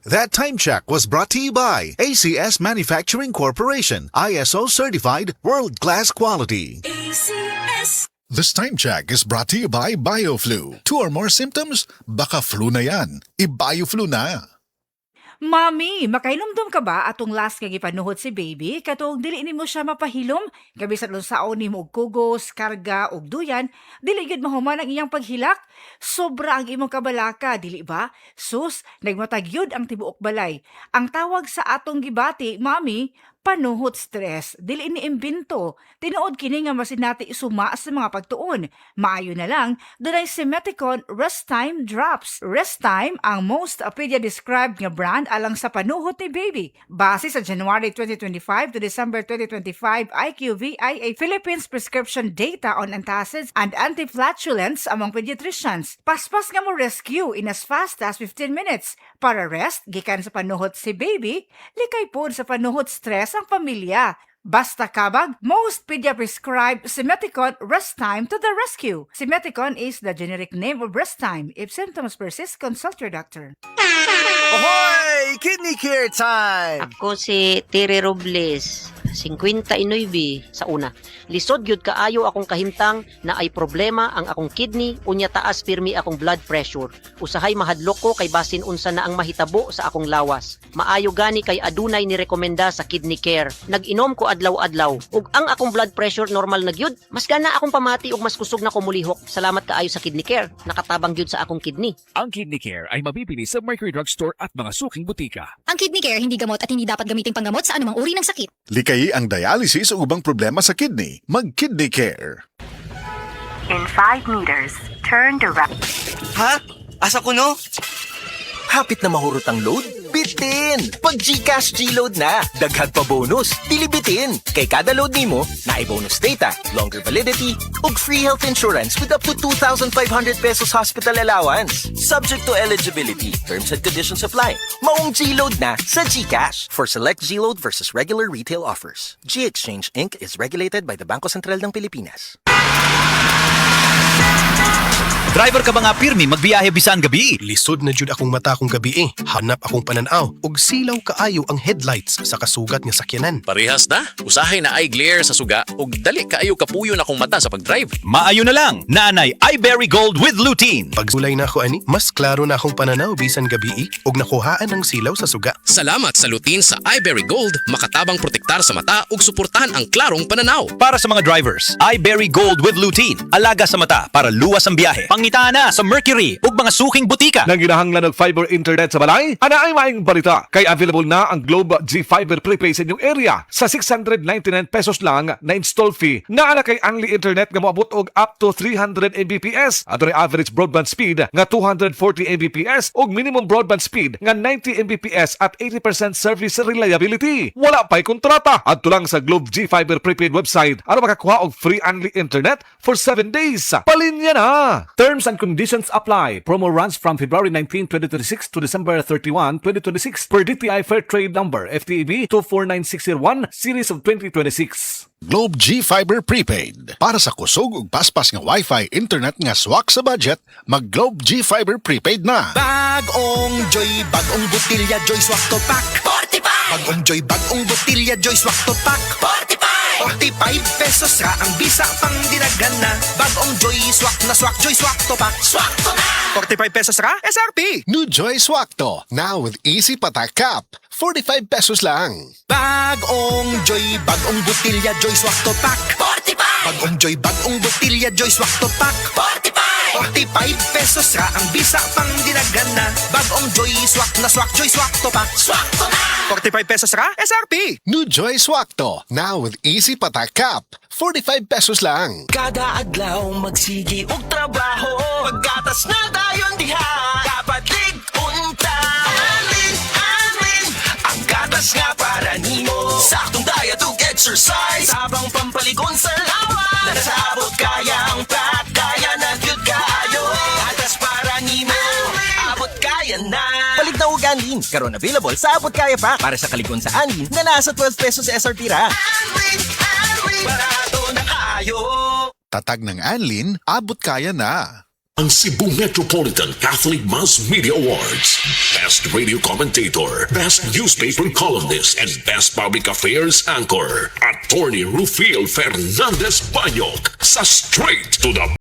That time check was brought to you by ACS Manufacturing Corporation, ISO certified world-class quality. ACS. This time check is brought to you by BioFlu. 2 or more symptoms? Baka flu na yan. I-BioFlu na. Mami, makainomdom ka ba atong last kag ipanuhod si baby? Katong dili nimo siya mapahilom, gabisan unsaon nimo og kugos, karga ug duyan, dili gid mahuman ang iyang paghilak. Sobra ang imong kabalaka, dili ba? Sus, nagmatagyod ang tibuok balay. Ang tawag sa atong gibati, mami, panuhot stress, dili ni imbento. Tinuod kini nga masinati isuma sa mga pagtuon. Maayo na lang, dunay Simeticon Rest Time Drops. Rest Time ang most pedia-described nga brand alang sa panuhot ni baby. Base sa January 2025 to December 2025 IQVIA Philippines prescription data on antacids and anti-flatulence among pediatricians. Paspas nga mo rescue in as fast as 15 minutes. Para rest, gikan sa panuhot si baby, likay po sa panuhot stress ang pamilya. Basta kabag, most pedia-prescribed Simeticon Rest Time to the rescue. Simeticon is the generic name of Rest Time. If symptoms persist, consult your doctor. Ahoy! Kidney care time! Ako si Tere Robles, 59 sa una. Lisod gyud kaayo akong kahimtang na ay problema ang akong kidney unya taas pirmi akong blood pressure. Usahay mahadlok ko kay basin unsa na ang mahitabo sa akong lawas. Maayo gani kay adunay ni rekomenda sa kidney care. Nag-inom ko adlaw-adlaw ug ang akong blood pressure normal na gyud. Mas gana akong pamati ug mas kusog na ko mulihok. Salamat kaayo sa kidney care. Nakatabang gyud sa akong kidney. Ang Kidney Care ay mabibili sa Mercury Drugstore at mga suking butika. Ang Kidney Care hindi gamot at hindi dapat gamiting panggamot sa anumang uri ng sakit. Likay ang dialysis o ubang problema sa kidney. Mag-Kidney Care. In 5 meters, turn direct. Ha? Asa ko no? Hapit na mahurot ang load? Bitin! Pag GCash G-Load na, daghan pa bonus, dili bitin. Kay kada load nimo, naay bonus data, longer validity, ug free health insurance with up to 2,500 pesos hospital allowance. Subject to eligibility, terms and conditions apply. Maong G-Load na sa GCash. For select G-Load versus regular retail offers. G-Exchange Inc. is regulated by the Bangko Sentral ng Pilipinas. Driver ka ba nga pirmi magbiyahe bisan gabi? Lisod na jud akong mata kong gabi eh. Hanap akong pananaw ug silaw kaayo ang headlights sa kasugat nga sakyanan. Parehas na. Usahay na eye glare sa suga ug dali kaayo kapuyo na akong mata sa pagdrive. Maayo na lang. Nanay iBerry Gold with lutein. Pagsulay na ako ani, mas klaro na akong pananaw bisan gabi eh ug nakuhaan ang silaw sa suga. Salamat sa lutein sa iBerry Gold, makatabang protektar sa mata ug suportahan ang klarong pananaw. Para sa mga drivers, iBerry Gold with lutein. Alaga sa mata para luwas ang biyahe. Pangita na sa Mercury ug mga suking butika. Nang ginahanglan og fiber internet sa balay, ana ay maayong balita. Kay available na ang Globe G Fiber Prepaid sa inyong area sa 699 pesos lang na install fee. Naana kay only internet nga moabot og up to 300 Mbps. Adto average broadband speed nga 240 Mbps ug minimum broadband speed nga 90 Mbps at 80% service reliability. Wala pa'y kontrata. Adto lang sa Globe G Fiber Prepaid website aron makakuha og free only internet for 7 days. Palinya na. Terms and conditions apply. Promo runs from February 19, 2026 to December 31, 2026 per DTI Fair Trade Number FTEB 249601 Series of 2026. Globe G Fiber Prepaid. Para sa kusog ug paspas nga Wi-Fi internet nga swak sa budget, mag Globe G Fiber Prepaid na. Bagong Joy, bagong botilya, Joy Swak to Pack. 45! Bagong Joy, bagong botilya, Joy Swak to Pack. 45! 45 pesos ra ang bisa pang dinagan na. Bagong Joy Swak na swak, Joy Swak to Pack. Swak to na! 45 pesos ra, SRP. New Joy Swak to. Now with easy patak cap. 45 pesos lang. Bagong Joy, bagong botilya, Joy Swak to Pack. 45! Bagong Joy, bagong botilya, Joy Swak to Pack. 45! 45 pesos ra ang bisa pang dinagan na. Bagong Joy Swak na swak, Joy Swak to Pack. Swak to na! 45 pesos ra, SRP. New Joy Swak to. Now with easy patak cap. 45 pesos lang. Kada adlaw magsigi og trabaho. Pagkatas na dayon diha. Dapat ligunta. Alin, ang gatas nga para nimo. Saktong diet ug exercise. Sabang pampaligon sa lawas. Nasabot kaya ang pat. Kaya na gyud kayo. Gatas para nimo. Abot kaya na. Palit na ug anlin. Karon available sa abot kaya pa. Para sa kaligon sa anlin nga nasa 12 pesos SRP ra. Anlin. Barato na kayo. Tatag ng Anlin, abot kaya na. Ang Cebu Metropolitan Catholic Mass Media Awards. Best Radio Commentator, Best Newspaper Columnist, and Best Public Affairs Anchor. Attorney Rufiel Fernandez Banyok sa Straight to the